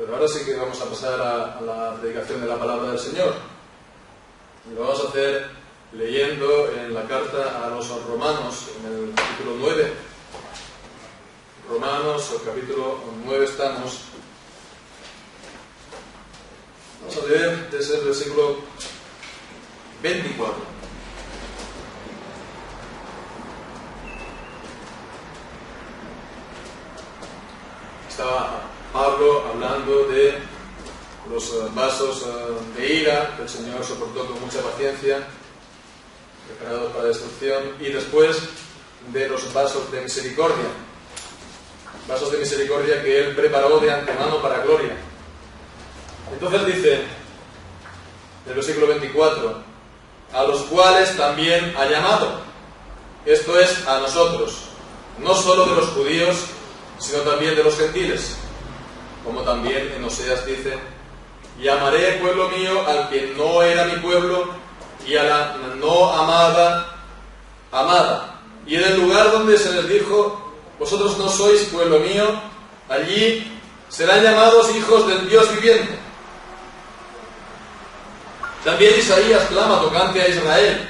Pero ahora sí que vamos a pasar a la predicación de la palabra del Señor. Y lo vamos a hacer leyendo en la carta a los romanos, en el capítulo 9. Romanos, el capítulo 9 estamos. Vamos a leer desde el versículo 24. Estaba Pablo hablando de los vasos de ira que el Señor soportó con mucha paciencia, preparados para destrucción, y después de los vasos de misericordia que Él preparó de antemano para gloria. Entonces dice, en el versículo 24, a los cuales también ha llamado, esto es, a nosotros, no solo de los judíos, sino también de los gentiles, como también en Oseas dice, llamaré pueblo mío al que no era mi pueblo, y a la no amada, amada. Y en el lugar donde se les dijo, vosotros no sois pueblo mío, allí serán llamados hijos del Dios viviente. También Isaías clama tocante a Israel,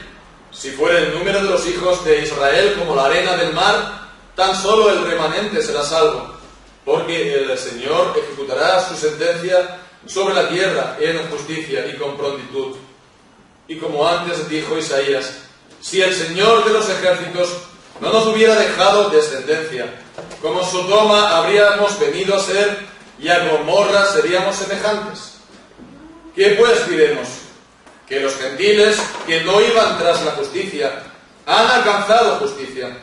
si fuera el número de los hijos de Israel como la arena del mar, tan solo el remanente será salvo, porque el Señor ejecutará su sentencia sobre la tierra en justicia y con prontitud. Y como antes dijo Isaías, si el Señor de los ejércitos no nos hubiera dejado descendencia, como Sodoma habríamos venido a ser, y a Gomorra seríamos semejantes. ¿Qué pues diremos? Que los gentiles que no iban tras la justicia han alcanzado justicia,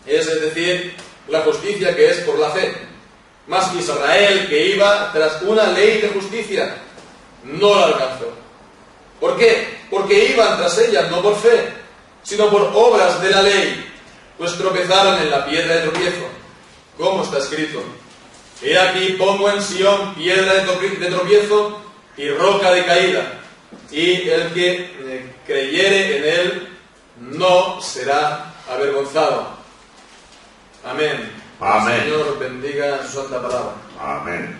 es decir, la justicia que es por la fe. Mas Israel, que iba tras una ley de justicia, no la alcanzó. ¿Por qué? Porque iban tras ella no por fe, sino por obras de la ley, pues tropezaron en la piedra de tropiezo, como está escrito, he aquí pongo en Sión piedra de tropiezo y roca de caída, y el que creyere en él no será avergonzado. Amén. Amén. El Señor bendiga su santa palabra. Amén.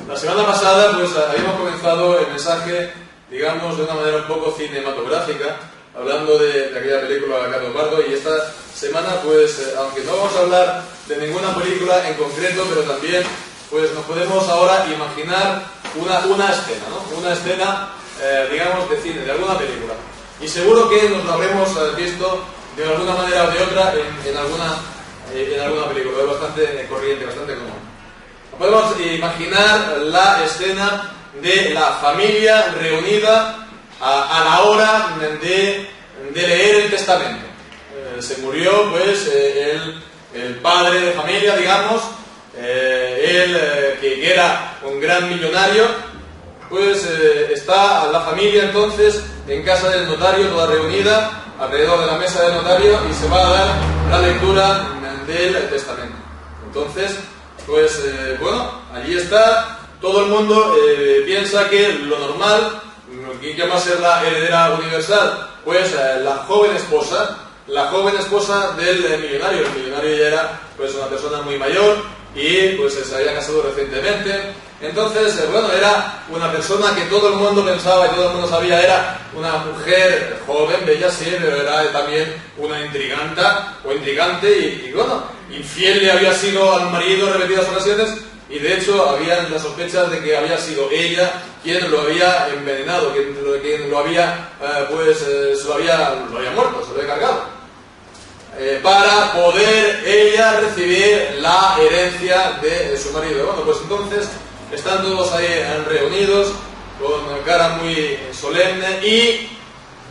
La semana pasada pues habíamos comenzado el mensaje, digamos, de una manera un poco cinematográfica, hablando de aquella película de Carlos Bardo, y esta semana pues, aunque no vamos a hablar de ninguna película en concreto, pero también pues nos podemos ahora imaginar una escena, ¿no? Una escena, digamos, de cine, de alguna película. Y seguro que nos lo habremos visto de alguna manera o de otra en alguna película. Es bastante corriente, bastante común. Podemos imaginar la escena de la familia reunida a la hora de leer el testamento. Se murió pues el padre de familia, digamos, él que era un gran millonario, pues está la familia entonces en casa del notario, toda reunida alrededor de la mesa del notario, y se va a dar la lectura del testamento. Entonces, pues bueno, allí está, todo el mundo piensa que lo normal, ¿quién va a ser la heredera universal? Pues la joven esposa del millonario. El millonario ya era pues una persona muy mayor y pues se había casado recientemente. Entonces, bueno, era una persona que todo el mundo pensaba y todo el mundo sabía era una mujer joven, bella, sí, pero era también una intrigante y bueno, infiel le había sido al marido en repetidas ocasiones, y de hecho había las sospechas de que había sido ella quien lo había envenenado, quien lo había, se lo había muerto, se lo había cargado, para poder ella recibir la herencia de su marido. Bueno, pues entonces están todos ahí reunidos con cara muy solemne y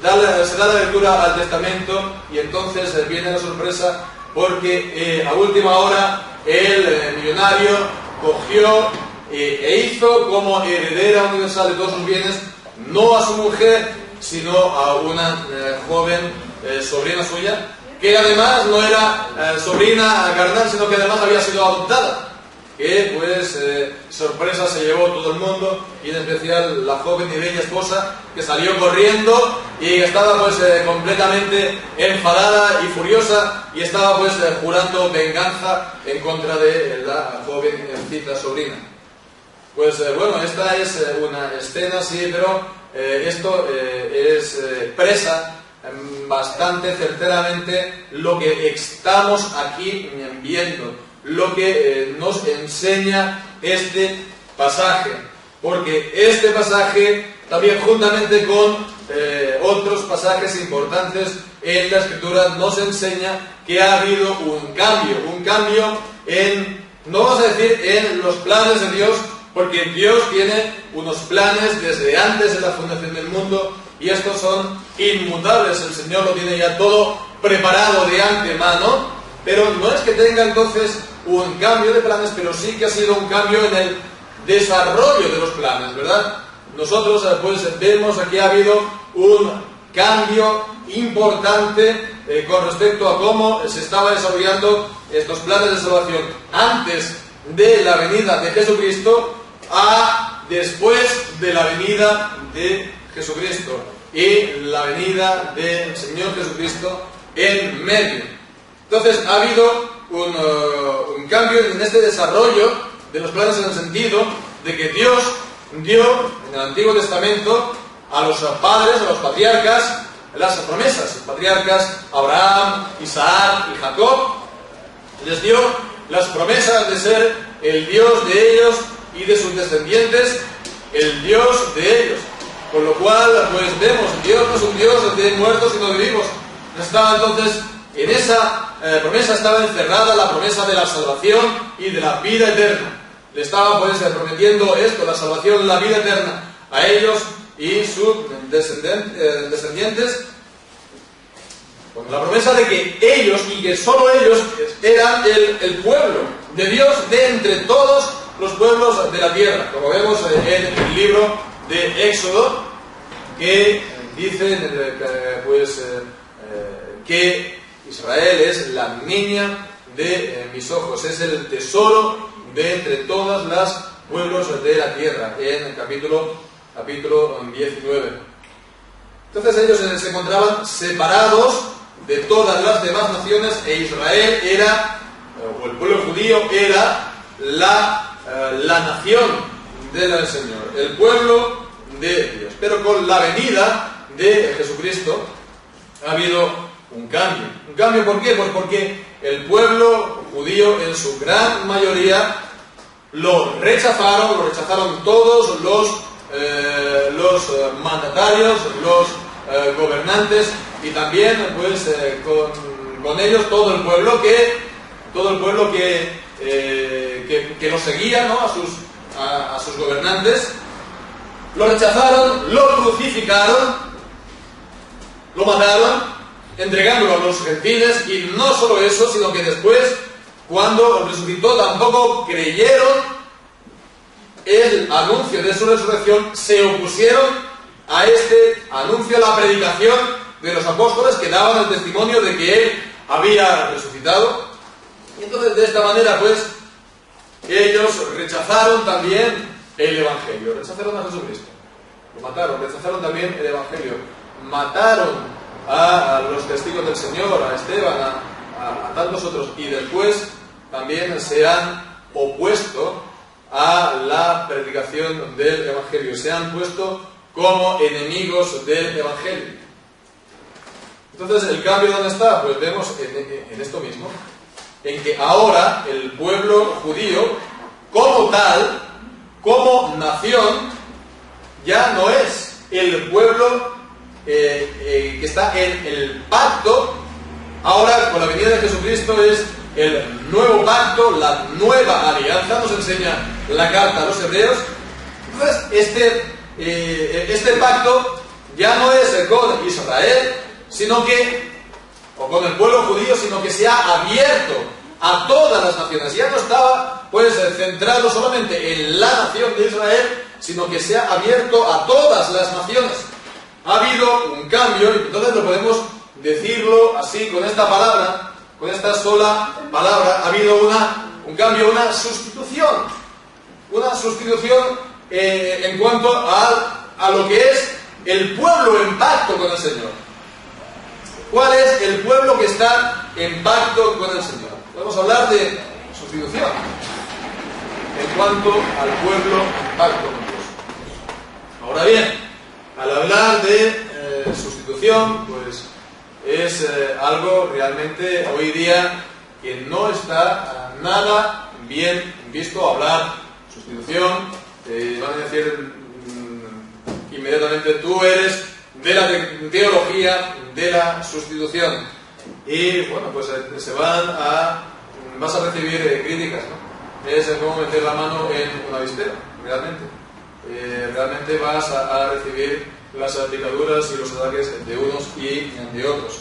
se da la lectura al testamento, y entonces viene la sorpresa porque a última hora el millonario cogió e hizo como heredera universal de todos sus bienes no a su mujer, sino a una joven sobrina suya, que además no era sobrina carnal, sino que además había sido adoptada. Que pues sorpresa se llevó todo el mundo, y en especial la joven y bella esposa, que salió corriendo y estaba pues completamente enfadada y furiosa, y estaba pues jurando venganza en contra de la jovencita sobrina. Pues bueno, esta es una escena, sí, pero esto expresa bastante certeramente lo que estamos aquí viendo, lo que nos enseña este pasaje, porque este pasaje también juntamente con otros pasajes importantes en la Escritura nos enseña que ha habido un cambio en, no vamos a decir en los planes de Dios, porque Dios tiene unos planes desde antes de la fundación del mundo y estos son inmutables, el Señor lo tiene ya todo preparado de antemano, pero no es que tenga entonces un cambio de planes, pero sí que ha sido un cambio en el desarrollo de los planes, ¿verdad? Nosotros pues vemos aquí ha habido un cambio importante con respecto a cómo se estaba desarrollando estos planes de salvación antes de la venida de Jesucristo a después de la venida de Jesucristo y la venida del Señor Jesucristo en medio. Entonces ha habido un cambio en este desarrollo de los planes en el sentido de que Dios dio en el Antiguo Testamento a los padres, a los patriarcas, las promesas. Los patriarcas Abraham, Isaac y Jacob les dio las promesas de ser el Dios de ellos y de sus descendientes, el Dios de ellos. Con lo cual, pues vemos, Dios no es un Dios de muertos sino de vivos. Estaba entonces, en esa promesa estaba encerrada la promesa de la salvación y de la vida eterna. Le estaba pues prometiendo esto, la salvación, la vida eterna, a ellos y sus descendientes, con la promesa de que ellos, y que solo ellos, eran el pueblo de Dios de entre todos los pueblos de la tierra, como vemos en el libro de Éxodo, que dice que Israel es la niña de mis ojos, es el tesoro de entre todas las pueblos de la tierra, en el capítulo 19. Entonces ellos se encontraban separados de todas las demás naciones e Israel era, o el pueblo judío era la nación del Señor, el pueblo de Dios. Pero con la venida de Jesucristo ha habido un cambio. ¿Un cambio por qué? Pues porque el pueblo judío en su gran mayoría lo rechazaron todos los mandatarios, los gobernantes y también pues con ellos todo el pueblo que lo seguía, ¿no? a sus gobernantes. Lo rechazaron, lo crucificaron, lo mataron, entregándolo a los gentiles, y no solo eso, sino que después, cuando resucitó, tampoco creyeron el anuncio de su resurrección, se opusieron a este anuncio, a la predicación de los apóstoles que daban el testimonio de que Él había resucitado. Y entonces, de esta manera, pues, ellos rechazaron también el Evangelio, rechazaron a Jesucristo, lo mataron, rechazaron también el Evangelio, mataron a los testigos del Señor, a Esteban, a tantos otros, y después también se han opuesto a la predicación del Evangelio, se han puesto como enemigos del Evangelio. Entonces, ¿el cambio dónde está? Pues vemos en esto mismo, en que ahora el pueblo judío, como tal, como nación, ya no es el pueblo que está en el pacto. Ahora, con la venida de Jesucristo, es el nuevo pacto, la nueva alianza, nos enseña la carta a los hebreos. Entonces, este pacto ya no es con Israel, o con el pueblo judío, sino que se ha abierto a todas las naciones. Ya no estaba pues centrado solamente en la nación de Israel, sino que se ha abierto a todas las naciones. Ha habido un cambio, y entonces lo podemos decirlo así, con esta palabra, con esta sola palabra, ha habido un cambio, una sustitución en cuanto a lo que es el pueblo en pacto con el Señor. ¿Cuál es el pueblo que está en pacto con el Señor? Podemos hablar de sustitución en cuanto al pueblo pacto con Dios. Ahora bien, al hablar de sustitución, pues es algo realmente hoy día que no está nada bien visto hablar sustitución. Van a decir inmediatamente tú eres de la teología de la sustitución. Y bueno, pues vas a recibir críticas, ¿no? Es como meter la mano en una avispero, realmente. Realmente vas a recibir las picaduras y los ataques de unos y de otros.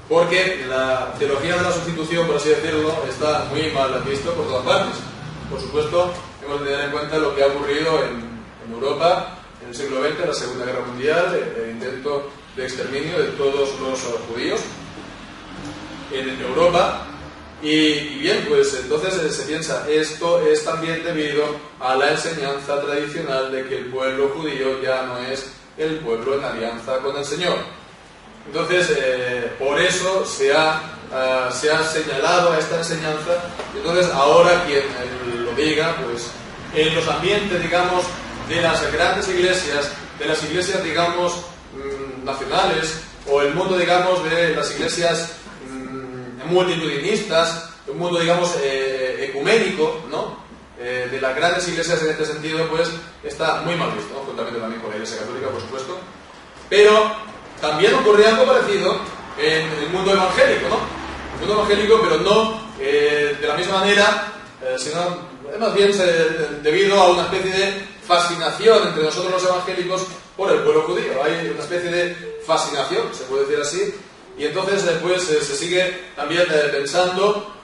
Porque la teología de la sustitución, por así decirlo, está muy mal visto por todas partes. Por supuesto, hemos de tener en cuenta lo que ha ocurrido en Europa en el siglo XX, en la Segunda Guerra Mundial, el intento de exterminio de todos los judíos en Europa. Y bien, pues entonces se piensa, esto es también debido a la enseñanza tradicional de que el pueblo judío ya no es el pueblo en alianza con el Señor. Entonces, por eso se ha señalado a esta enseñanza. Entonces, ahora quien lo diga, pues en los ambientes, digamos, de las grandes iglesias, de las iglesias, digamos, nacionales, o el mundo, digamos, de las iglesias multitudinistas, un mundo, digamos, ecuménico, ¿no? De las grandes iglesias en este sentido, pues está muy mal visto, ¿no? Juntamente también con la Iglesia Católica, por supuesto. Pero también ocurre algo parecido en el mundo evangélico, ¿no? El mundo evangélico, pero no de la misma manera, sino más bien debido a una especie de fascinación entre nosotros los evangélicos por el pueblo judío. Hay una especie de fascinación, se puede decir así, y entonces después se sigue también pensando.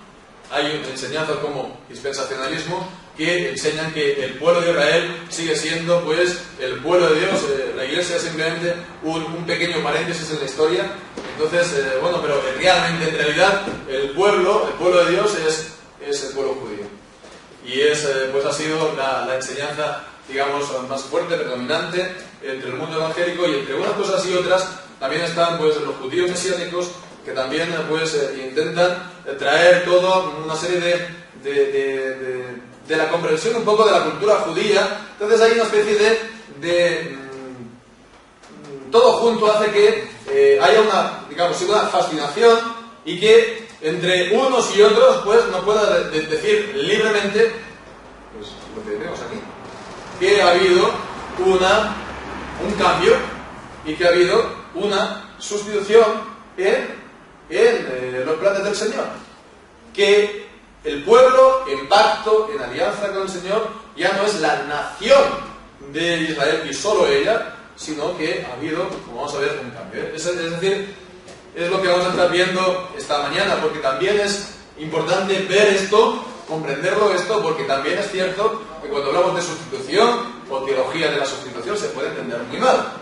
Hay enseñanzas como dispensacionalismo que enseñan que el pueblo de Israel sigue siendo pues el pueblo de Dios. La iglesia es simplemente un pequeño paréntesis en la historia. Entonces, bueno, pero realmente, en realidad, el pueblo de Dios es el pueblo judío. Y pues ha sido la enseñanza, digamos, más fuerte, predominante entre el mundo evangélico, y entre unas cosas y otras también están pues los judíos mesiánicos, que también pues intentan traer toda una serie de la comprensión un poco de la cultura judía. Entonces hay una especie todo junto hace que haya una fascinación, y que entre unos y otros pues no pueda decir libremente, pues lo que vemos aquí, que ha habido un cambio y que ha habido una sustitución en los planes del Señor, que el pueblo en pacto, en alianza con el Señor, ya no es la nación de Israel y solo ella, sino que ha habido, como vamos a ver, un cambio. Es decir, es lo que vamos a estar viendo esta mañana, porque también es importante ver esto, comprenderlo esto, porque también es cierto que cuando hablamos de sustitución o teología de la sustitución se puede entender muy mal,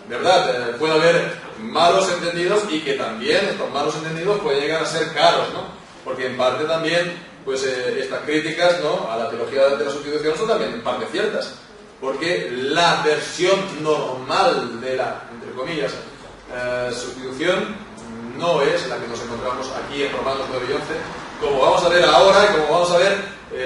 ¿verdad? Puede haber malos entendidos, y que también estos malos entendidos pueden llegar a ser caros, ¿no? Porque en parte también, pues estas críticas, ¿no?, a la teología de la sustitución son también en parte ciertas, porque la versión normal de la, entre comillas, sustitución no es la que nos encontramos aquí en Romanos 9 y 11, como vamos a ver ahora, y como vamos a ver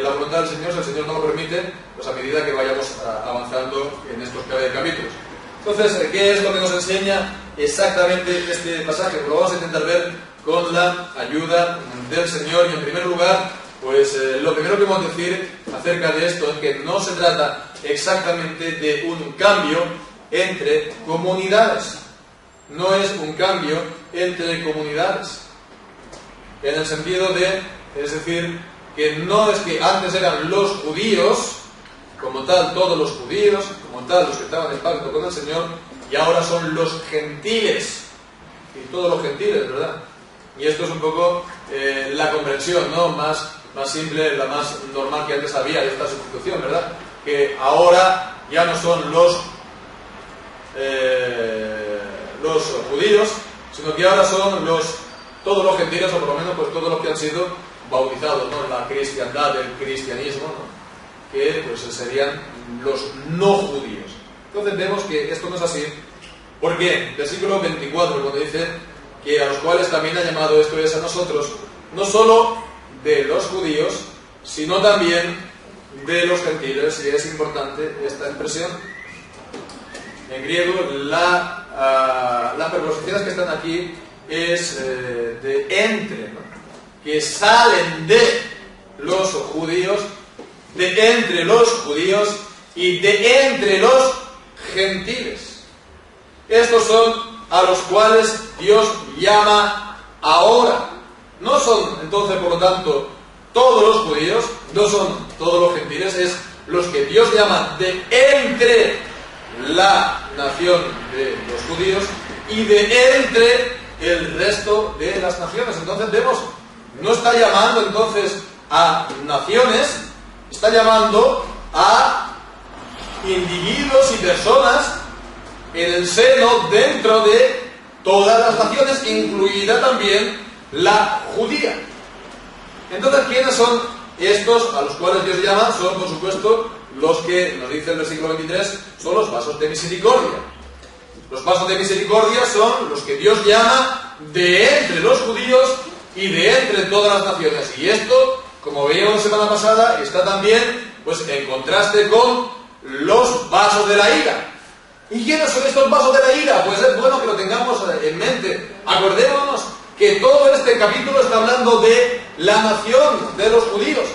la voluntad del Señor, si el Señor no lo permite, pues a medida que vayamos avanzando en estos capítulos. Entonces, ¿qué es lo que nos enseña exactamente este pasaje? Pues lo vamos a intentar ver con la ayuda del Señor. Y en primer lugar, pues lo primero que vamos a decir acerca de esto es que no se trata exactamente de un cambio entre comunidades. No es un cambio entre comunidades, en el sentido es decir, que no es que antes eran los judíos, como tal, todos los judíos, como tal, los que estaban en pacto con el Señor, y ahora son los gentiles, y todos los gentiles, ¿verdad? Y esto es un poco la comprensión, ¿no?, más simple, la más normal que antes había de esta sustitución, ¿verdad? Que ahora ya no son los judíos, sino que ahora son todos los gentiles, o por lo menos pues todos los que han sido bautizados, ¿no?, en la cristiandad, el cristianismo, ¿no?, que pues serían los no judíos. Entonces vemos que esto no es así. ¿Por qué? Versículo 24, cuando dice que a los cuales también ha llamado, esto es a nosotros, no solo de los judíos, sino también de los gentiles, y es importante esta expresión. En griego, las preposiciones que están aquí es de entre, ¿no? Que salen de los judíos, de entre los judíos y de entre los gentiles. Estos son a los cuales Dios llama ahora. No son, entonces, por lo tanto, todos los judíos, no son todos los gentiles, es los que Dios llama de entre la nación de los judíos y de entre el resto de las naciones. Entonces vemos, no está llamando entonces a naciones, está llamando a individuos y personas en el seno, dentro de todas las naciones, incluida también la judía. Entonces, ¿quiénes son estos a los cuales Dios llama? Son, por supuesto, los que, nos dice el versículo 23, son los vasos de misericordia. Los vasos de misericordia son los que Dios llama de entre los judíos y de entre todas las naciones. Y esto, como veíamos la semana pasada, está también pues en contraste con los vasos de la ira. ¿Y quiénes son estos vasos de la ira? Pues es bueno que lo tengamos en mente. Acordémonos que todo este capítulo está hablando de la nación de los judíos,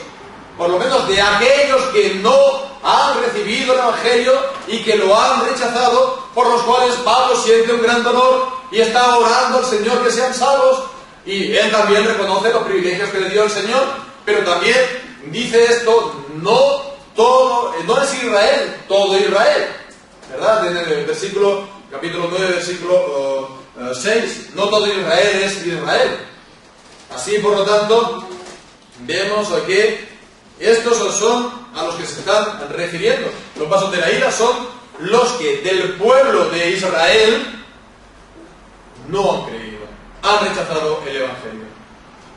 por lo menos de aquellos que no han recibido el Evangelio y que lo han rechazado, por los cuales Pablo siente un gran dolor y está orando al Señor que sean salvos, y él también reconoce los privilegios que le dio el Señor, pero también dice esto, no es Israel, todo Israel, ¿verdad? En el capítulo 9, versículo 6, no todo Israel es Israel. Así, por lo tanto, vemos que estos son a los que se están refiriendo. Los vasos de la ira son los que del pueblo de Israel no han creído, han rechazado el Evangelio.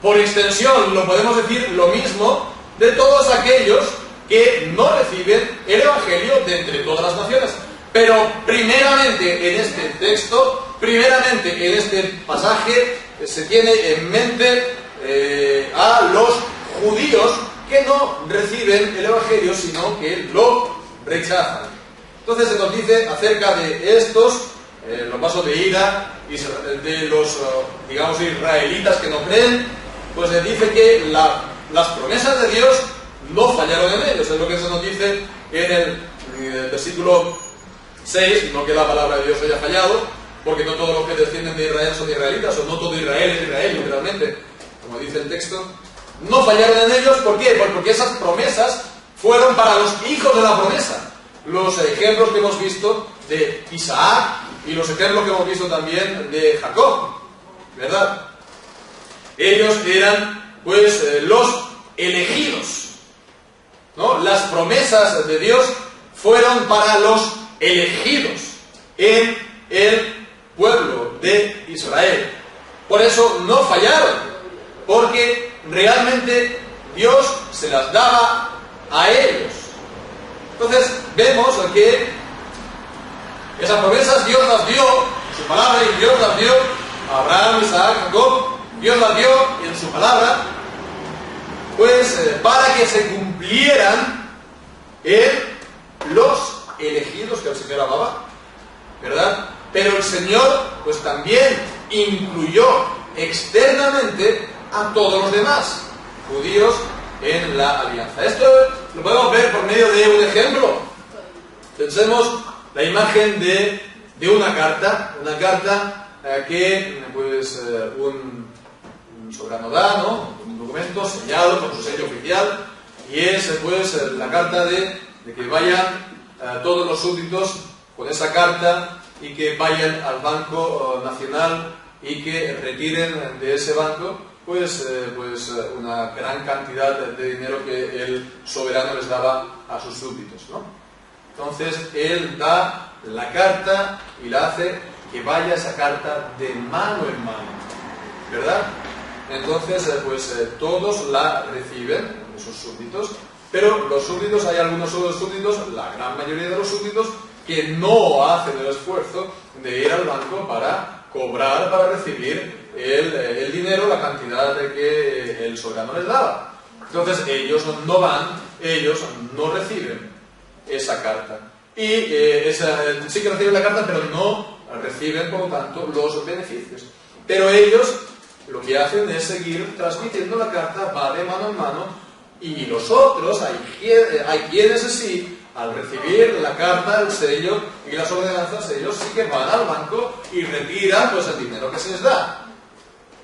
Por extensión, lo podemos decir lo mismo de todos aquellos que no reciben el Evangelio de entre todas las naciones. Pero primeramente en este texto, primeramente en este pasaje, se tiene en mente a los judíos que no reciben el Evangelio, sino que lo rechazan. Entonces se nos dice acerca de estos, los vasos de ira, de los, digamos, israelitas que no creen, pues se dice que las promesas de Dios no fallaron en ellos. Es lo que se nos dice en el versículo 6, no que la palabra de Dios haya fallado, porque no todos los que descienden de Israel son israelitas, o no todo Israel es Israel, literalmente, como dice el texto. No fallaron en ellos, ¿por qué? Pues porque esas promesas fueron para los hijos de la promesa. Los ejemplos que hemos visto de Isaac y los ejemplos que hemos visto también de Jacob, ¿verdad? Ellos eran, pues, los elegidos, ¿no? Las promesas de Dios fueron para los elegidos en el pueblo de Israel. Por eso no fallaron, porque realmente Dios se las daba a ellos. Entonces vemos que esas promesas Dios las dio en su palabra, y Dios las dio a Abraham, Isaac, Jacob. Dios las dio en su palabra, pues para que se cumplieran en los elegidos que el Señor amaba, ¿verdad? Pero el Señor pues también incluyó externamente a todos los demás judíos en la alianza. Esto lo podemos ver por medio de un ejemplo. Pensemos la imagen de una carta que pues un soberano da, ¿no? Un documento sellado con su sello oficial, y es pues la carta de que vayan todos los súbditos con esa carta y que vayan al Banco Nacional y que retiren de ese banco pues una gran cantidad de dinero que el soberano les daba a sus súbditos, ¿no? Entonces él da la carta y la hace que vaya esa carta de mano en mano, ¿verdad? Entonces todos la reciben, esos súbditos, pero los súbditos, hay algunos súbditos, la gran mayoría de los súbditos, que no hacen el esfuerzo de ir al banco para cobrar, para recibir el dinero, la cantidad de que el soberano les daba. Entonces ellos no reciben esa carta. Y sí que reciben la carta, pero no reciben, por lo tanto, los beneficios. Pero ellos lo que hacen es seguir transmitiendo la carta, va de mano en mano, y los otros, hay quienes sí, al recibir la carta, el sello y las ordenanzas, ellos sí que van al banco y retiran pues el dinero que se les da.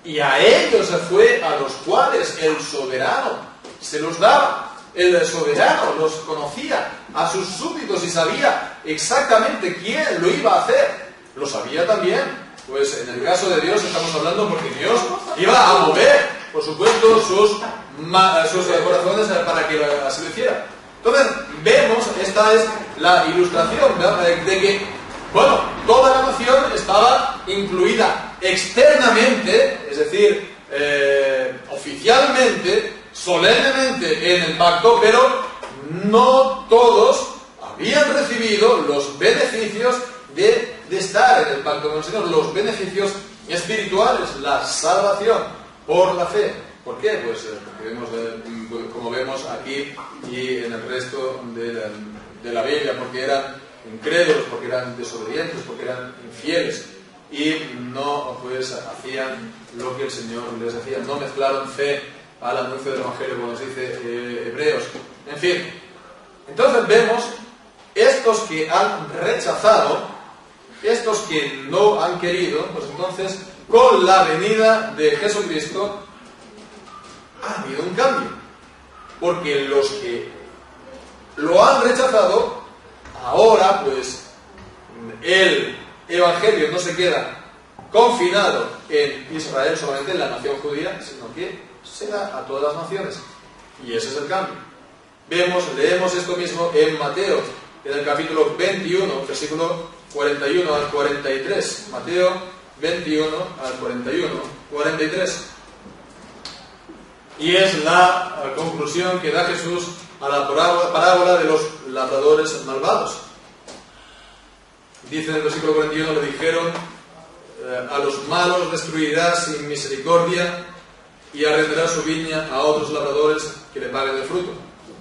Y a ellos fue a los cuales el soberano se los daba. El soberano los conocía a sus súbditos y sabía exactamente quién lo iba a hacer. Lo sabía también. Pues en el caso de Dios estamos hablando porque Dios iba a mover, por supuesto, sus corazones para que así lo hiciera. Entonces, vemos, esta es la ilustración, ¿verdad?, de que, bueno, toda la nación estaba incluida externamente, es decir, oficialmente, solemnemente en el pacto, pero no todos habían recibido los beneficios de estar en el pacto con el Señor, los beneficios espirituales, la salvación por la fe. ¿Por qué? Pues porque vemos, como vemos aquí y en el resto de la Biblia, porque eran incrédulos, porque eran desobedientes, porque eran infieles y no pues hacían lo que el Señor les decía, no mezclaron fe al anuncio del Evangelio, como nos dice Hebreos. En fin, entonces vemos estos que han rechazado, estos que no han querido, pues entonces con la venida de Jesucristo ha habido un cambio, porque los que lo han rechazado, ahora pues el Evangelio no se queda confinado en Israel, solamente en la nación judía, sino que se da a todas las naciones, y ese es el cambio. Leemos esto mismo en Mateo, en el capítulo 21, versículo 41 al 43, Mateo 21 al 41, 43. Y es la conclusión que da Jesús a la parábola de los labradores malvados. Dice en el versículo 41, le dijeron, a los malos destruirás sin misericordia y arrendará su viña a otros labradores que le paguen el fruto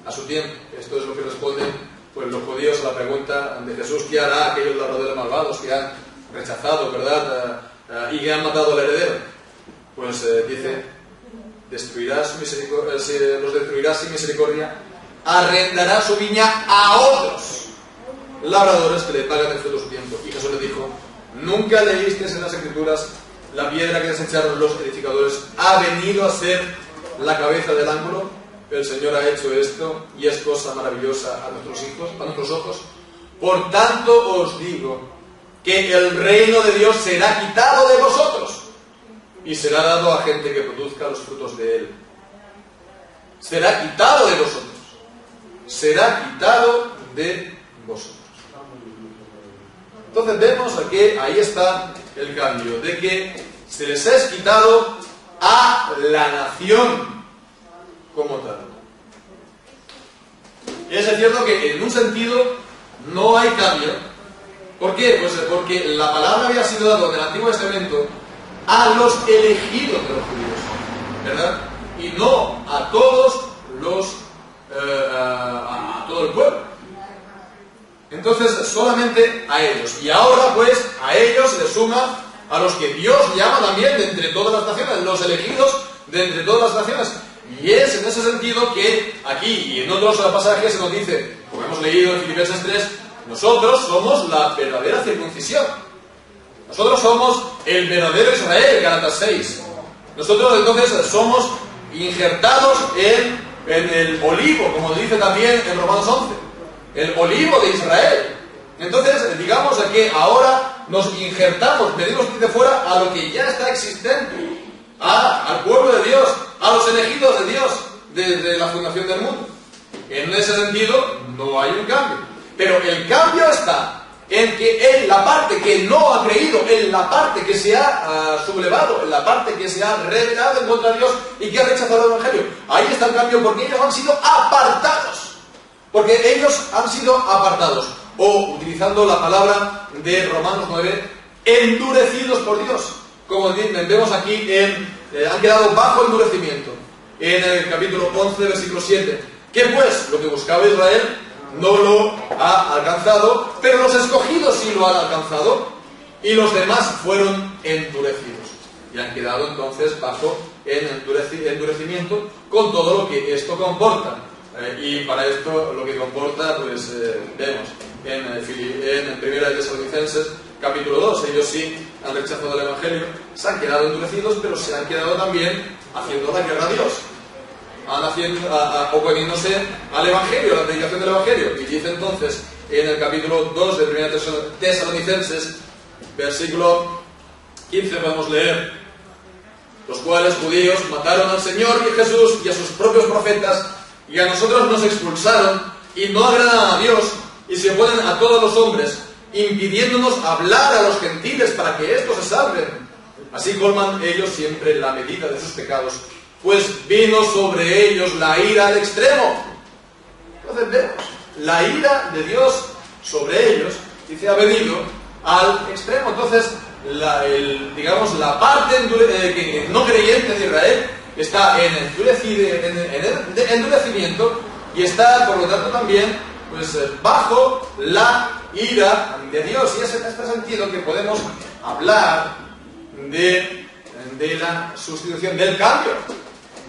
a su tiempo. Esto es lo que responden pues los judíos a la pregunta de Jesús: ¿qué hará aquellos labradores malvados que han rechazado, verdad, y que han matado al heredero? Pues dice, los destruirá sin misericordia, arrendará su viña a otros labradores que le pagan el fruto a su tiempo. Y Jesús le dijo, ¿nunca leísteis en las Escrituras, la piedra que desecharon los edificadores ha venido a ser la cabeza del ángulo? El Señor ha hecho esto y es cosa maravillosa a nuestros ojos. Por tanto os digo que el reino de Dios será quitado de vosotros y será dado a gente que produzca los frutos de él. Será quitado de vosotros. Será quitado de vosotros. Entonces vemos que ahí está el cambio, de que se les es quitado a la nación como tal. Y es cierto que en un sentido no hay cambio. ¿Por qué? Pues porque la palabra había sido dada en el Antiguo Testamento a los elegidos de los judíos, ¿verdad? Y no a todos a todo el pueblo. Entonces solamente a ellos. Y ahora pues a ellos se les suma a los que Dios llama también de entre todas las naciones, los elegidos de entre todas las naciones. Y es en ese sentido que aquí y en otros pasajes se nos dice, como hemos leído en Filipenses 3, nosotros somos la verdadera circuncisión. Nosotros somos el verdadero Israel, Gálatas 6. Nosotros entonces somos injertados en el olivo, como dice también en Romanos 11. El olivo de Israel. Entonces, digamos que ahora nos injertamos, venimos de fuera a lo que ya está existente, al pueblo de Dios, a los elegidos de Dios desde la fundación del mundo. En ese sentido, no hay un cambio. Pero el cambio está en que en la parte que no ha creído, en la parte que se ha sublevado, en la parte que se ha rebelado en contra de Dios y que ha rechazado el Evangelio. Ahí está el cambio, porque ellos han sido apartados. Porque ellos han sido apartados. O, utilizando la palabra de Romanos 9, endurecidos por Dios. Como vemos aquí, han quedado bajo endurecimiento. en el capítulo 11, versículo 7. ¿Qué pues? Lo que buscaba Israel no lo ha alcanzado, pero los escogidos sí lo han alcanzado, y los demás fueron endurecidos. Y han quedado entonces bajo el endurecimiento con todo lo que esto comporta. Y para esto lo que comporta, pues vemos en Primera de Tesalonicenses, capítulo 2, ellos sí han rechazado el Evangelio, se han quedado endurecidos, pero se han quedado también haciendo la guerra a Dios, oponiéndose al Evangelio, a la predicación del Evangelio. Y dice entonces en el capítulo 2 de Primera de Tesalonicenses, versículo 15, podemos leer: los cuales judíos mataron al Señor y a Jesús y a sus propios profetas, y a nosotros nos expulsaron, y no agradan a Dios, y se oponen a todos los hombres, impidiéndonos hablar a los gentiles para que éstos se salven. Así colman ellos siempre la medida de sus pecados, pues vino sobre ellos la ira al extremo. Entonces vemos, la ira de Dios sobre ellos, dice, ha venido al extremo. Entonces, la parte no creyente de Israel está en endurecimiento, y está, por lo tanto, también pues, bajo la ira de Dios. Y es en este sentido que podemos hablar de la sustitución, del cambio,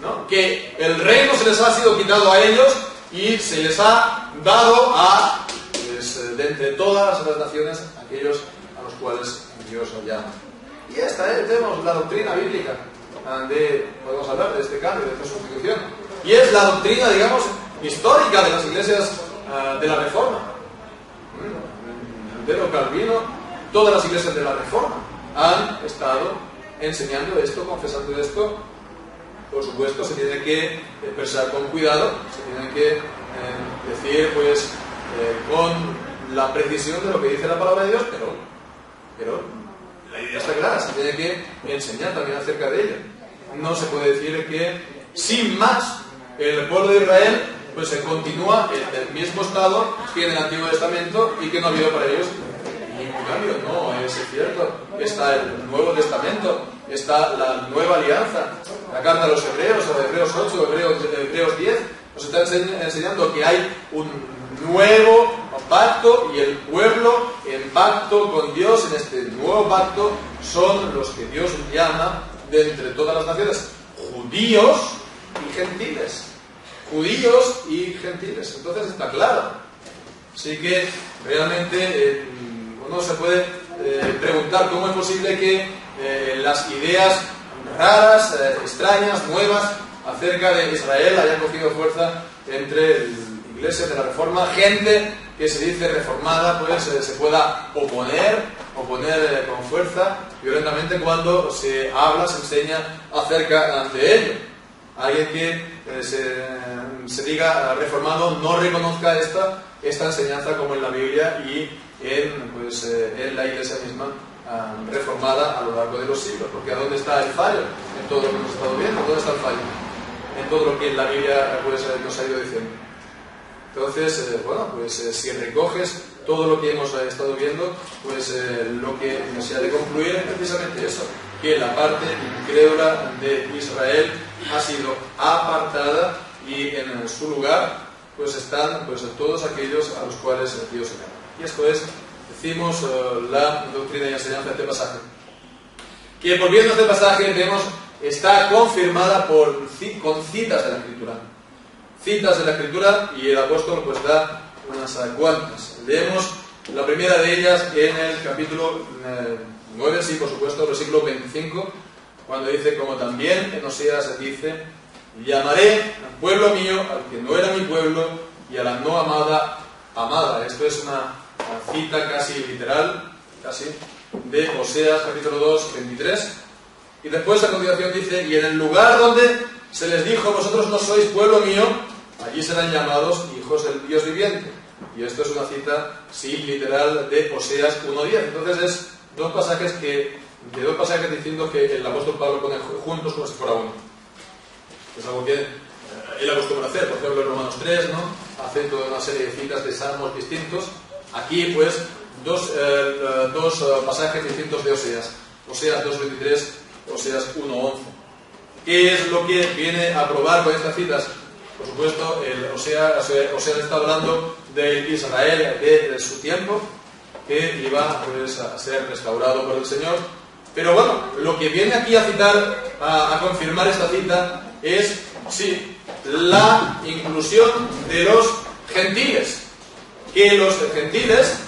¿no? Que el reino se les ha sido quitado a ellos y se les ha dado a, pues, de entre todas las naciones, aquellos a los cuales Dios los llama. Y esta es, tenemos la doctrina bíblica podemos hablar de este cambio, de esta sustitución. Y es la doctrina, digamos, histórica de las iglesias de la Reforma. Lutero, Calvino, todas las iglesias de la Reforma han estado enseñando esto, confesando esto. Por supuesto, se tiene que expresar con cuidado, se tiene que decir, pues, con la precisión de lo que dice la palabra de Dios, pero la idea está clara, se tiene que enseñar también acerca de ella. No se puede decir que, sin más, el pueblo de Israel pues se continúa en el mismo estado que en el Antiguo Testamento y que no ha habido para ellos ningún cambio. No, es cierto. Está el Nuevo Testamento, está la Nueva Alianza, la carta a los Hebreos, o Hebreos 8, Hebreos 10, nos está enseñando que hay un nuevo pacto, y el pueblo en pacto con Dios, en este nuevo pacto, son los que Dios llama de entre todas las naciones, judíos y gentiles. Judíos y gentiles. Entonces está claro. Así que realmente uno se puede preguntar cómo es posible que las ideas raras, extrañas, nuevas acerca de Israel hayan cogido fuerza entre iglesias de la Reforma, gente que se dice reformada, pues se pueda oponer con fuerza, violentamente, cuando se habla, se enseña acerca de ello. Alguien que se diga reformado no reconozca esta enseñanza como en la Biblia y en la iglesia misma reformada a lo largo de los siglos. Porque ¿a dónde está el fallo? En todo lo que hemos estado viendo. ¿Dónde está el fallo? En todo lo que en la Biblia nos ha ido diciendo. Entonces, si recoges todo lo que hemos estado viendo, pues lo que se ha de concluir es precisamente eso, que la parte incrédula de Israel ha sido apartada, y en su lugar pues están todos aquellos a los cuales Dios llama. Y esto es, decimos, la doctrina y enseñanza de este pasaje, que, volviendo a este pasaje, vemos, está confirmada con citas de la Escritura. Citas de la Escritura, y el apóstol pues da unas cuantas. Leemos la primera de ellas en el capítulo 9, sí, por supuesto, versículo 25, cuando dice: como también en Oseas dice, llamaré al pueblo mío al que no era mi pueblo, y a la no amada, amada. Esto es una cita casi literal, de Oseas capítulo 2, 23. Y después, a continuación, dice: y en el lugar donde se les dijo, vosotros no sois pueblo mío, allí serán llamados hijos del Dios viviente. Y esto es una cita, sí, literal, de Oseas 1.10. Entonces es dos pasajes diciendo que el apóstol Pablo pone juntos como si fuera uno. Es algo que él acostumbra hacer. Por ejemplo, en Romanos 3, ¿no?, hace toda una serie de citas de salmos distintos. Aquí, pues, dos pasajes distintos de Oseas. Oseas 2.23, Oseas 1.11. ¿Qué es lo que viene a probar con estas citas? Por supuesto, Oseas está hablando del Israel de su tiempo, que iba pues, a ser restaurado por el Señor. Pero bueno, lo que viene aquí a citar, a confirmar esta cita, es, sí, la inclusión de los gentiles. Que los gentiles,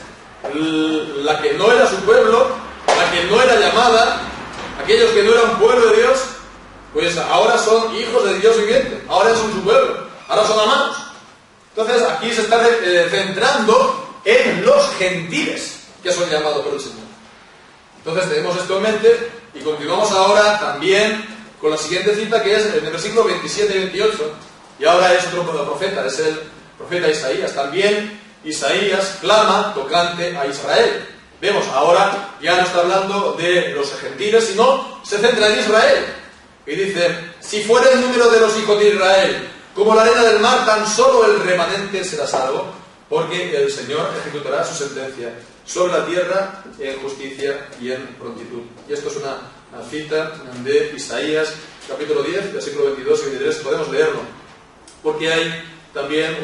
la que no era su pueblo, la que no era llamada, aquellos que no eran pueblo de Dios, pues ahora son hijos de Dios viviente, ahora son su pueblo, ahora son amados. Entonces aquí se está centrando en los gentiles que son llamados por el Señor. Entonces tenemos esto en mente y continuamos ahora también con la siguiente cita, que es en el versículo 27 y 28, y ahora es otro profeta, es el profeta Isaías. También Isaías clama tocante a Israel. Vemos, ahora ya no está hablando de los gentiles, sino se centra en Israel. Y dice: si fuera el número de los hijos de Israel como la arena del mar, tan solo el remanente será salvo, porque el Señor ejecutará su sentencia sobre la tierra en justicia y en prontitud. Y esto es una cita de Isaías, capítulo 10, versículo 22 y 23, podemos leerlo, porque hay también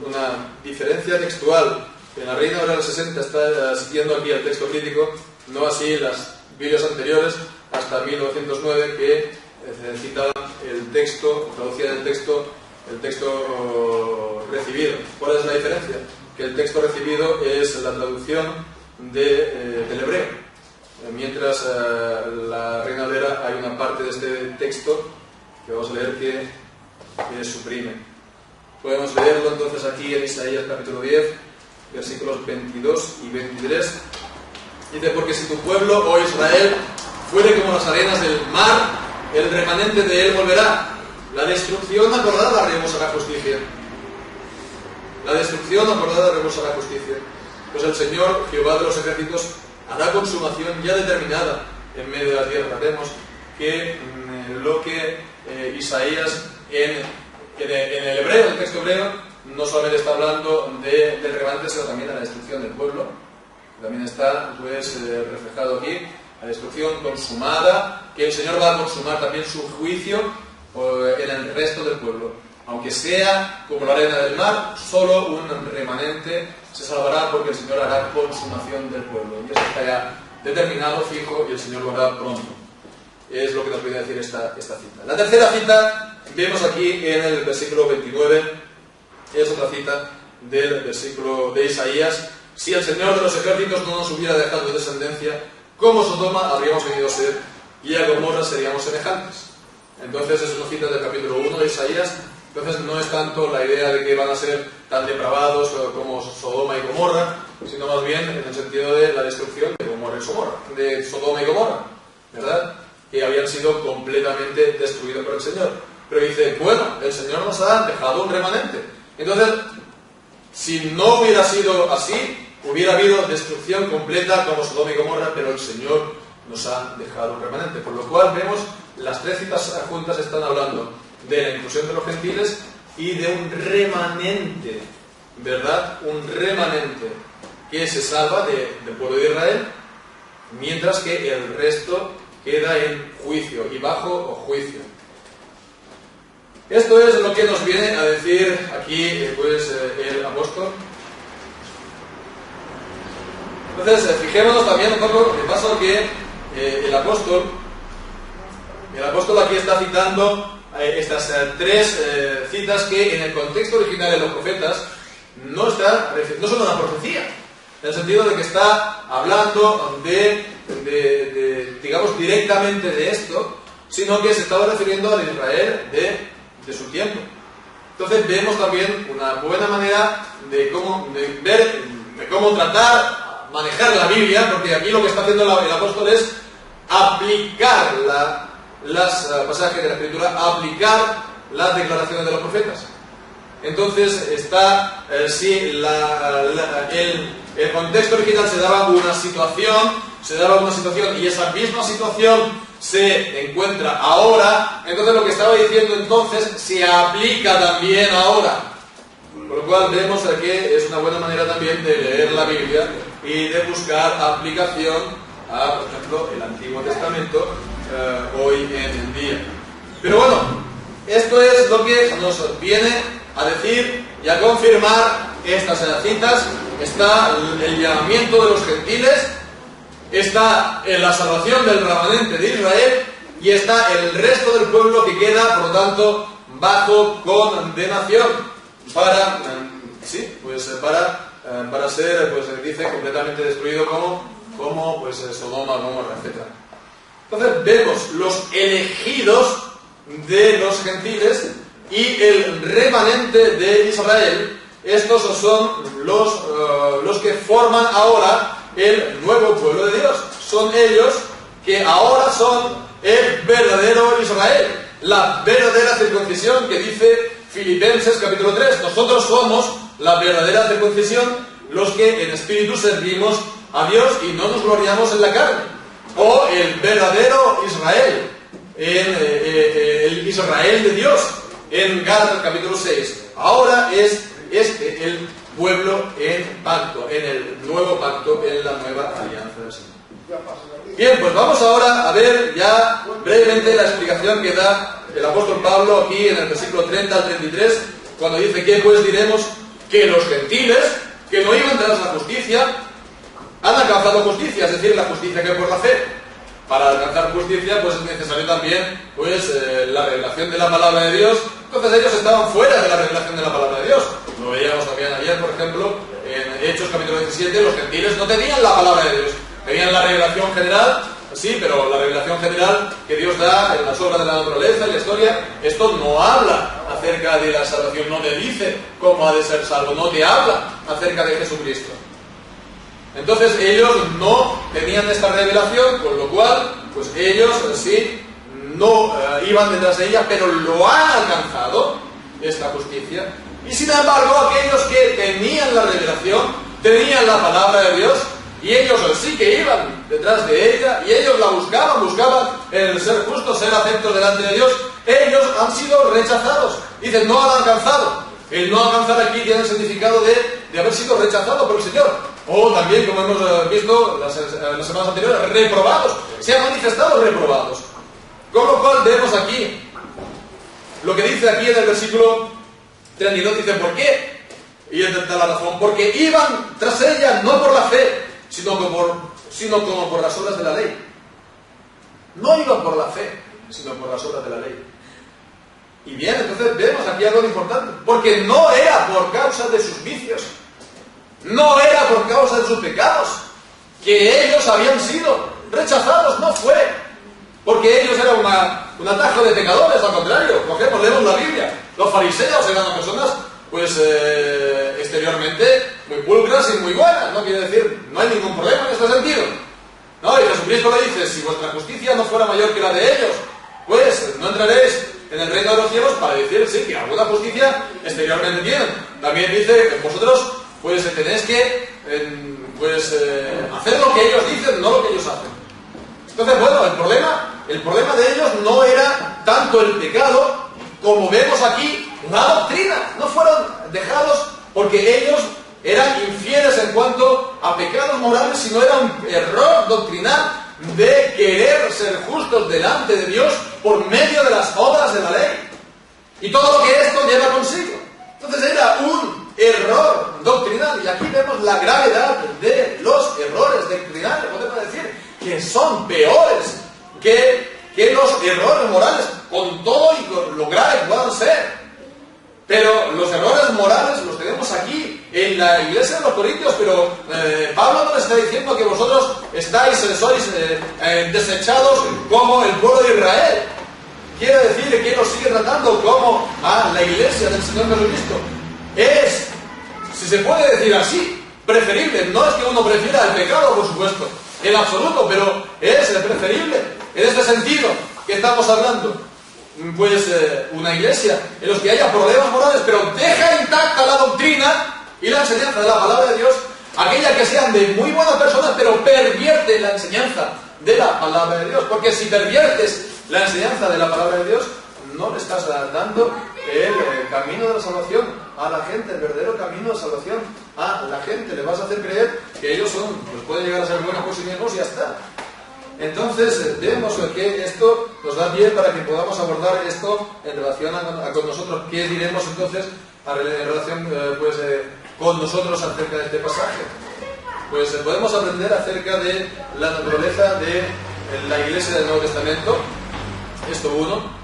una diferencia textual. En la Reina Valera 60 está siguiendo aquí el texto crítico, no así las Biblias anteriores, hasta 1909, que citaban el texto, traducían el texto recibido. ¿Cuál es la diferencia? Que el texto recibido es la traducción del hebreo, mientras la Reina Valera hay una parte de este texto que vamos a leer que suprime. Podemos leerlo entonces aquí en Isaías capítulo 10, versículos 22 y 23. Dice: porque si tu pueblo, oh Israel, fuere como las arenas del mar, el remanente de él volverá. La destrucción acordada rebosará justicia. La destrucción acordada rebosará justicia. Pues el Señor, Jehová de los ejércitos, hará consumación ya determinada en medio de la tierra. Vemos que lo que Isaías en el hebreo, el texto hebreo, no solamente está hablando del remanente, sino también de la destrucción del pueblo. También está pues reflejado aquí la destrucción consumada, que el Señor va a consumar también su juicio en el resto del pueblo. Aunque sea como la arena del mar, solo un remanente se salvará, porque el Señor hará consumación del pueblo. Y eso está ya determinado, fijo, y el Señor lo hará pronto. Es lo que nos viene a decir esta cita. La tercera cita vemos aquí en el versículo 29, es otra cita del versículo de Isaías: si el Señor de los ejércitos no nos hubiera dejado descendencia, como Sodoma habríamos venido a ser, y a Gomorra seríamos semejantes. Entonces es una cita del capítulo 1 de Isaías. Entonces no es tanto la idea de que van a ser tan depravados como Sodoma y Gomorra, sino más bien en el sentido de la destrucción de Sodoma y Gomorra, ¿verdad? Que habían sido completamente destruidos por el Señor. Pero dice, bueno, el Señor nos ha dejado un remanente. Entonces, si no hubiera sido así, hubiera habido destrucción completa como Sodoma y Gomorra, pero el Señor nos ha dejado un remanente. Por lo cual vemos, las tres citas juntas están hablando de la inclusión de los gentiles y de un remanente, ¿verdad? Un remanente que se salva del pueblo de Israel, mientras que el resto queda en juicio y bajo juicio. Esto es lo que nos viene a decir aquí pues, el apóstol. Entonces, fijémonos también un poco de paso que el apóstol aquí está citando estas tres citas que en el contexto original de los profetas no son una profecía, en el sentido de que está hablando digamos, directamente de esto, sino que se estaba refiriendo al Israel de su tiempo. Entonces vemos también una buena manera de cómo tratar, manejar la Biblia, porque aquí lo que está haciendo el apóstol es aplicar las pasajes de la Escritura, aplicar las declaraciones de los profetas. Entonces está, el contexto original se daba una situación y esa misma situación se encuentra ahora, entonces lo que estaba diciendo entonces se aplica también ahora. Por lo cual vemos que es una buena manera también de leer la Biblia y de buscar aplicación a, por ejemplo, el Antiguo Testamento hoy en el día. Pero bueno, esto es lo que nos viene a decir y a confirmar estas citas. Está el llamamiento de los gentiles, está la salvación del remanente de Israel y está el resto del pueblo que queda, por lo tanto, bajo condenación para ser, pues dice, completamente destruido como pues Sodoma, Gomorra, etc. Entonces vemos los elegidos de los gentiles y el remanente de Israel. Estos son los que forman ahora el nuevo pueblo de Dios. Son ellos que ahora son el verdadero Israel, la verdadera circuncisión que dice Filipenses capítulo 3. Nosotros somos la verdadera circuncisión, los que en espíritu servimos a Dios y no nos gloriamos en la carne. O el verdadero Israel, el Israel de Dios, en Gálatas capítulo 6. Ahora es el pueblo en pacto, en el nuevo pacto, en la nueva alianza del Señor. Bien, pues vamos ahora a ver ya brevemente la explicación que da el apóstol Pablo aquí en el versículo 30 al 33, cuando dice que pues diremos que los gentiles, que no iban tras la justicia, han alcanzado justicia, es decir, la justicia que por la fe. Para alcanzar justicia, pues es necesario también la revelación de la palabra de Dios. Entonces ellos estaban fuera de la revelación de la palabra de Dios. Lo veíamos también ayer, por ejemplo, en Hechos capítulo 17, los gentiles no tenían la palabra de Dios. Tenían la revelación general, sí, pero la revelación general que Dios da en las obras de la naturaleza, en la historia, esto no habla acerca de la salvación, no te dice cómo ha de ser salvo, no te habla acerca de Jesucristo. Entonces ellos no tenían esta revelación, con lo cual, pues ellos sí no iban detrás de ella, pero lo han alcanzado, esta justicia. Y sin embargo, aquellos que tenían la revelación, tenían la palabra de Dios, y ellos sí que iban detrás de ella, y ellos la buscaban el ser justos, ser aceptos delante de Dios, ellos han sido rechazados. Dicen, no han alcanzado. El no alcanzar aquí tiene el significado de haber sido rechazado por el Señor. O también, como hemos visto las semanas anteriores, reprobados. Se han manifestado reprobados. Con lo cual vemos aquí lo que dice aquí en el versículo 32, dice, ¿por qué? Y él da la razón, porque iban tras ella no por la fe, sino como por las obras de la ley. No iban por la fe, sino por las obras de la ley. Y bien, entonces vemos aquí algo importante, porque no era por causa de sus vicios, no era por causa de sus pecados que ellos habían sido rechazados, no fue porque ellos eran un atajo de pecadores, al contrario. Cogemos, leemos la Biblia, los fariseos eran personas exteriormente muy pulcras y muy buenas, no quiere decir, no hay ningún problema en este sentido, no, y Jesucristo le dice, si vuestra justicia no fuera mayor que la de ellos, pues no entraréis en el reino de los cielos, para decir, sí, que alguna justicia exteriormente tienen. También dice que vosotros tenéis que hacer lo que ellos dicen, no lo que ellos hacen. Entonces, bueno, el problema de ellos no era tanto el pecado, como vemos aquí, la doctrina. No fueron dejados porque ellos eran infieles en cuanto a pecados morales, sino era un error doctrinal de querer ser justos delante de Dios por medio de las obras de la ley. Y todo lo que esto lleva consigo. Entonces era un error doctrinal. Y aquí vemos la gravedad de los errores doctrinales. Podemos decir que son peores que los errores morales, con todo y con lo grave que puedan ser. Pero los errores morales los tenemos aquí, en la iglesia de los Corintios, pero Pablo no le está diciendo que vosotros sois desechados como el pueblo de Israel. Quiere decir que él los sigue tratando como a la iglesia del Señor Jesucristo. Es, si se puede decir así, preferible. No es que uno prefiera el pecado, por supuesto, en absoluto, pero es preferible en este sentido que estamos hablando. Una iglesia en los que haya problemas morales, pero deja intacta la doctrina y la enseñanza de la palabra de Dios, aquella que sean de muy buenas personas, pero pervierte la enseñanza de la palabra de Dios, porque si perviertes la enseñanza de la palabra de Dios, no le estás dando el camino de la salvación a la gente, el verdadero camino de salvación a la gente. Le vas a hacer creer que ellos pueden llegar a ser buenos por sí mismos y ya está. Entonces vemos que esto nos da pie para que podamos abordar esto en relación con nosotros. ¿Qué diremos entonces en relación con nosotros acerca de este pasaje? Pues podemos aprender acerca de la naturaleza de la Iglesia del Nuevo Testamento. Esto uno.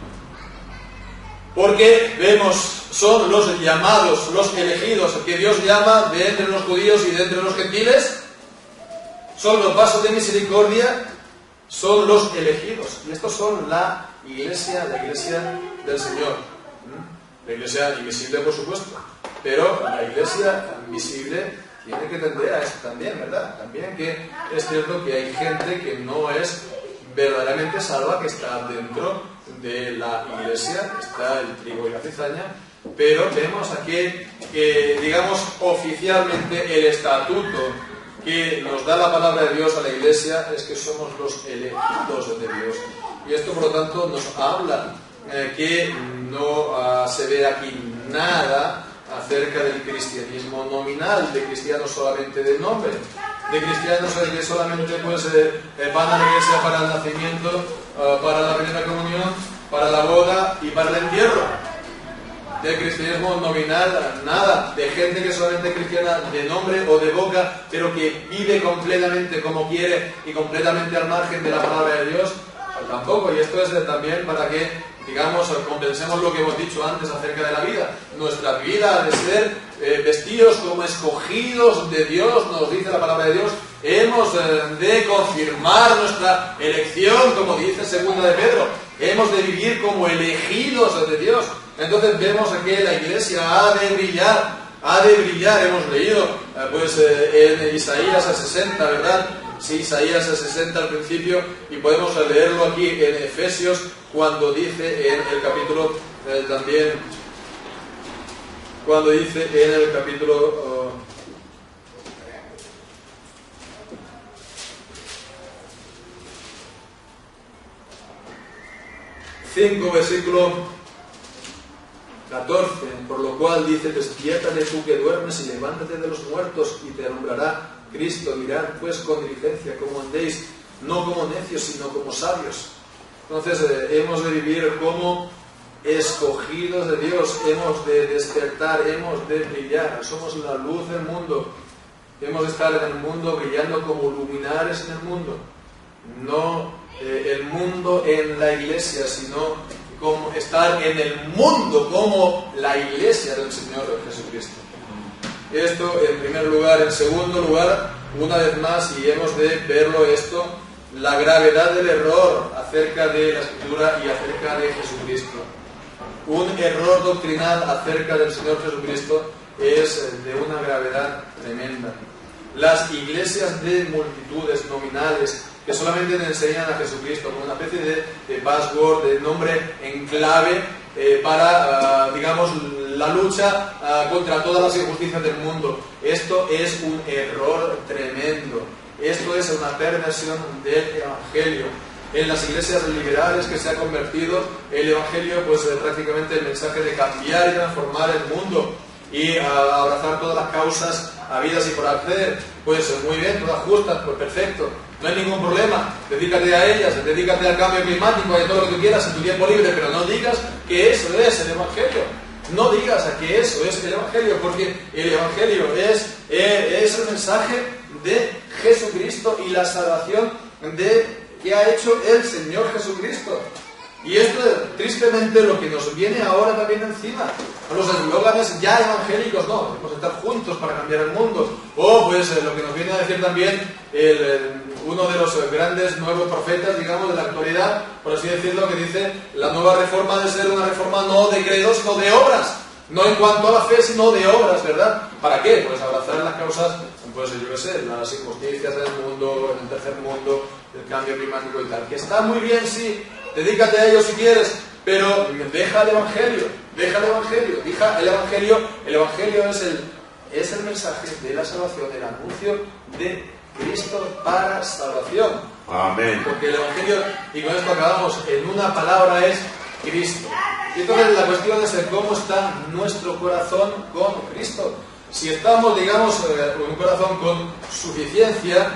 Porque vemos, son los llamados, los elegidos, que Dios llama de entre los judíos y de entre los gentiles. Son los vasos de misericordia, son los elegidos. Y estos son la iglesia del Señor. La iglesia invisible, por supuesto. Pero la iglesia invisible tiene que tender a esto también, ¿verdad? También que es cierto que hay gente que no es verdaderamente salva, que está dentro de la iglesia, está el trigo y la cizaña, pero vemos aquí que, digamos, oficialmente el estatuto que nos da la palabra de Dios a la iglesia es que somos los elegidos de Dios. Y esto, por lo tanto, nos habla que no se ve aquí nada acerca del cristianismo nominal, de cristianos solamente de nombre, de cristianos que solamente van a la iglesia para el nacimiento, para la primera comunión, para la boda y para el entierro. Del cristianismo nominal, nada. De gente que solamente es cristiana de nombre o de boca, pero que vive completamente como quiere y completamente al margen de la palabra de Dios, tampoco. Y esto es también para que, digamos, compensemos lo que hemos dicho antes acerca de la vida. Nuestra vida ha de ser vestidos como escogidos de Dios, nos dice la palabra de Dios. Hemos de confirmar nuestra elección, como dice 2 de Pedro. Hemos de vivir como elegidos de Dios. Entonces vemos que la iglesia ha de brillar. Hemos leído en Isaías 60, ¿verdad? Sí, Isaías 60 al principio, y podemos leerlo aquí en Efesios, cuando dice en el capítulo también, cuando dice en el capítulo 5, versículo 14, por lo cual dice: despiértate tú que duermes y levántate de los muertos y te alumbrará Cristo. Mirad pues con diligencia cómo andéis, no como necios sino como sabios. Entonces hemos de vivir como escogidos de Dios, hemos de despertar, hemos de brillar, somos la luz del mundo, hemos de estar en el mundo brillando como luminares en el mundo, no el mundo en la iglesia, sino como estar en el mundo como la iglesia del Señor Jesucristo. Esto en primer lugar. En segundo lugar, una vez más, y hemos de verlo esto, la gravedad del error acerca de la Escritura y acerca de Jesucristo. Un error doctrinal acerca del Señor Jesucristo es de una gravedad tremenda. Las iglesias de multitudes nominales que solamente te enseñan a Jesucristo como una especie de password, de nombre en clave para, digamos, la lucha contra todas las injusticias del mundo. Esto es un error tremendo. Esto es una perversión del Evangelio. En las iglesias liberales que se ha convertido el Evangelio, pues prácticamente el mensaje de cambiar y transformar el mundo y abrazar todas las causas habidas y por haber. Pues muy bien, todas justas, pues perfecto, no hay ningún problema, dedícate a ellas, dedícate al cambio climático y a todo lo que tú quieras en tu tiempo libre, pero no digas que eso es el Evangelio. No digas que eso es el Evangelio, porque el Evangelio es el mensaje de Jesucristo y la salvación que ha hecho el Señor Jesucristo. Y esto es tristemente lo que nos viene ahora también encima. Los eslóganes ya evangélicos, no, debemos estar juntos para cambiar el mundo. O pues lo que nos viene a decir también uno de los grandes nuevos profetas, digamos, de la actualidad, por así decirlo, que dice: la nueva reforma debe ser una reforma no de credos, sino de obras. No en cuanto a la fe, sino de obras, ¿verdad? ¿Para qué? Pues abrazar las causas, pues yo qué sé, las injusticias del mundo, en el tercer mundo, el cambio climático y tal. Que está muy bien, sí, dedícate a ello si quieres, pero deja el Evangelio, deja el Evangelio. El Evangelio es el mensaje de la salvación, el anuncio de Cristo para salvación. Amén. Porque el Evangelio, y con esto acabamos, en una palabra es Cristo. Y entonces la cuestión es cómo está nuestro corazón con Cristo. Si estamos, digamos, con un corazón con suficiencia,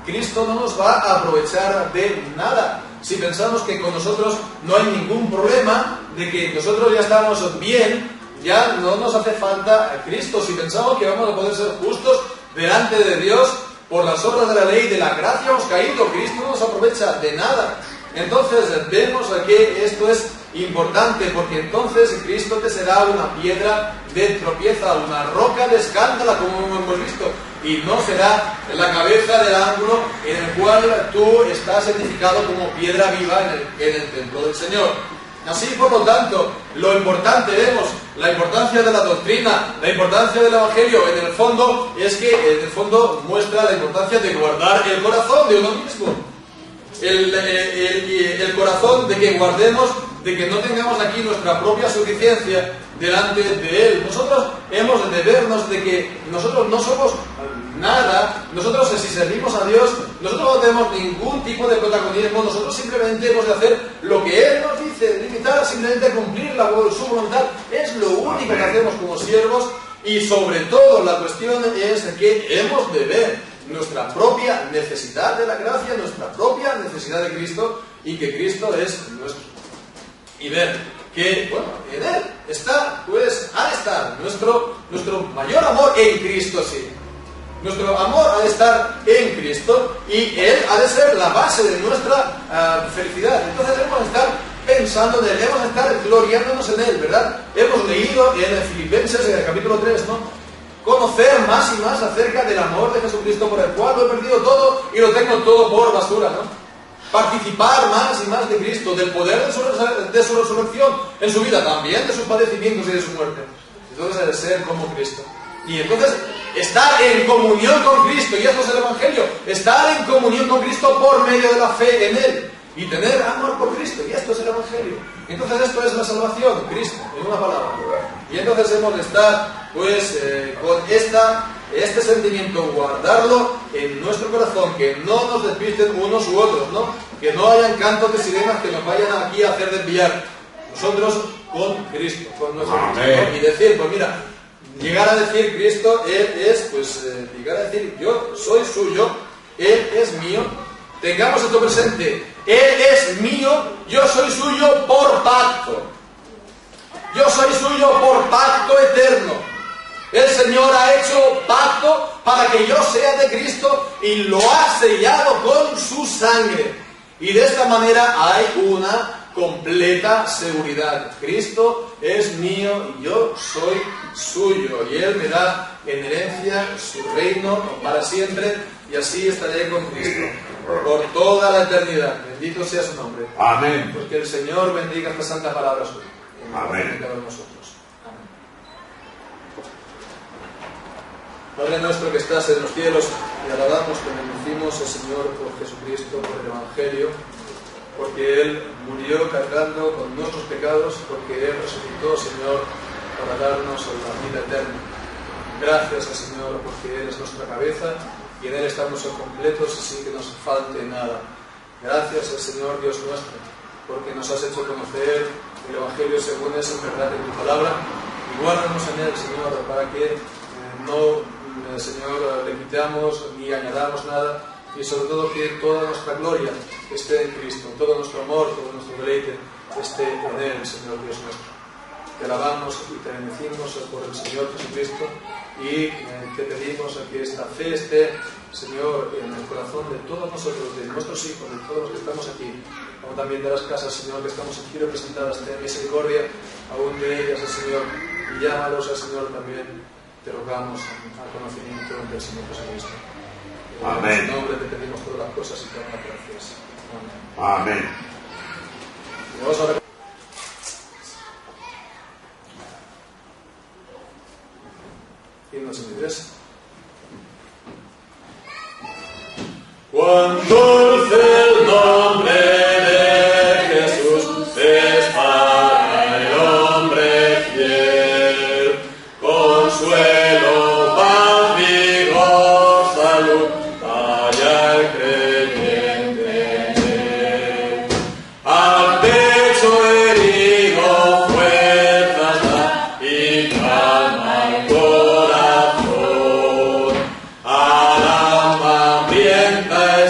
Cristo no nos va a aprovechar de nada. Si pensamos que con nosotros no hay ningún problema, de que nosotros ya estamos bien, ya no nos hace falta a Cristo. Si pensamos que vamos a poder ser justos delante de Dios por las obras de la ley, de la gracia hemos caído, Cristo no nos aprovecha de nada. Entonces vemos que esto es importante, porque entonces Cristo te será una piedra de tropieza, una roca de escándalo, como hemos visto, y no será la cabeza del ángulo en el cual tú estás edificado como piedra viva en el templo del Señor. Así, por lo tanto, lo importante, vemos, la importancia de la doctrina, la importancia del Evangelio, en el fondo, es que en el fondo muestra la importancia de guardar el corazón de uno mismo. El corazón, de que guardemos, de que no tengamos aquí nuestra propia suficiencia delante de Él. Nosotros hemos de vernos de que nosotros no somos nada. Nosotros, si servimos a Dios, nosotros no tenemos ningún tipo de protagonismo. Nosotros simplemente hemos de hacer lo que Él nos dice, limitar, simplemente cumplir su voluntad. Es lo único que hacemos como siervos, y sobre todo la cuestión es que hemos de ver nuestra propia necesidad de la gracia, nuestra propia necesidad de Cristo, y que Cristo es nuestro. Y ver que, bueno, en Él está, pues, ha de estar nuestro mayor amor en Cristo, sí. Nuestro amor ha de estar en Cristo, y Él ha de ser la base de nuestra felicidad. Entonces hemos de estar pensando en Él, hemos de estar gloriándonos en Él, ¿verdad? Hemos leído en Filipenses, en el capítulo 3, ¿no? Conocer más y más acerca del amor de Jesucristo, por el cual lo he perdido todo y lo tengo todo por basura, ¿no? Participar más y más de Cristo, del poder de su resurrección en su vida, también de sus padecimientos y de su muerte. Entonces ha de ser como Cristo. Y entonces estar en comunión con Cristo, y esto es el Evangelio, estar en comunión con Cristo por medio de la fe en Él, y tener amor por Cristo, y esto es el Evangelio. Entonces esto es la salvación, Cristo, en una palabra. Y entonces hemos de estar, pues, con este sentimiento, guardarlo en nuestro corazón, que no nos despisten unos u otros, ¿no? Que no hayan cantos de sirenas que nos vayan aquí a hacer desviar. Nosotros con Cristo, con nuestro Cristo, ¿no? Y decir, pues mira, llegar a decir Cristo, Él es, pues, llegar a decir, yo soy suyo, Él es mío. Tengamos esto presente, Él es mío, yo soy suyo por pacto. Yo soy suyo por pacto eterno. El Señor ha hecho pacto para que yo sea de Cristo, y lo ha sellado con su sangre. Y de esta manera hay una completa seguridad. Cristo es mío y yo soy suyo. Y Él me da en herencia su reino para siempre, y así estaré con Cristo por toda la eternidad. Bendito sea su nombre. Amén. Pues que el Señor bendiga esta santa palabra suya. Amén. Nosotros. Amén. Padre nuestro que estás en los cielos, te alabamos, te bendecimos, Señor, por Jesucristo, por el Evangelio, porque Él murió cargando con nuestros pecados, porque Él resucitó, Señor, para darnos la vida eterna. Gracias, Señor, porque Él es nuestra cabeza, y en Él estamos completos y sin que nos falte nada. Gracias, Señor Dios nuestro, porque nos has hecho conocer el Evangelio según es en verdad en tu palabra, y guárdanos en Él, Señor, para que no, Señor, le quitamos ni añadamos nada, y sobre todo que toda nuestra gloria esté en Cristo, todo nuestro amor, todo nuestro deleite esté en Él, Señor Dios nuestro. Te alabamos y te bendecimos por el Señor Jesucristo, y te pedimos que esta fe esté, Señor, en el corazón de todos nosotros, de nuestros hijos, de todos los que estamos aquí, como también de las casas, Señor, que estamos aquí representadas. Ten misericordia aún de ellas, Señor, y llámalos al Señor también, te rogamos, al conocimiento del Señor Jesucristo. Amén. En su nombre te pedimos todas las cosas y todas las gracias. Amén. Amén. Y vamos a Himno 83. Cuán dulce el nombre de Jesús es para el hombre fiel, consuelo, paz, vigor, salud, haya el creyente en él. Al pecho herido fuerzas da y calma el corazón, al alma hambrienta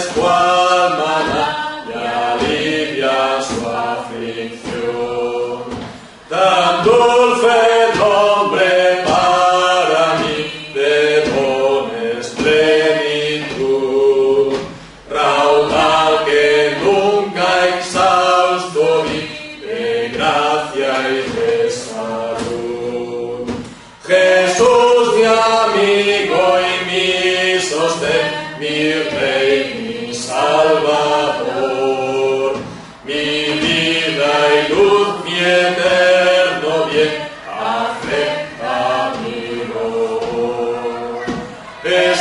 amigo y mi sostén, mi rey, mi salvador, mi vida y luz, mi eterno bien, hace camino. Es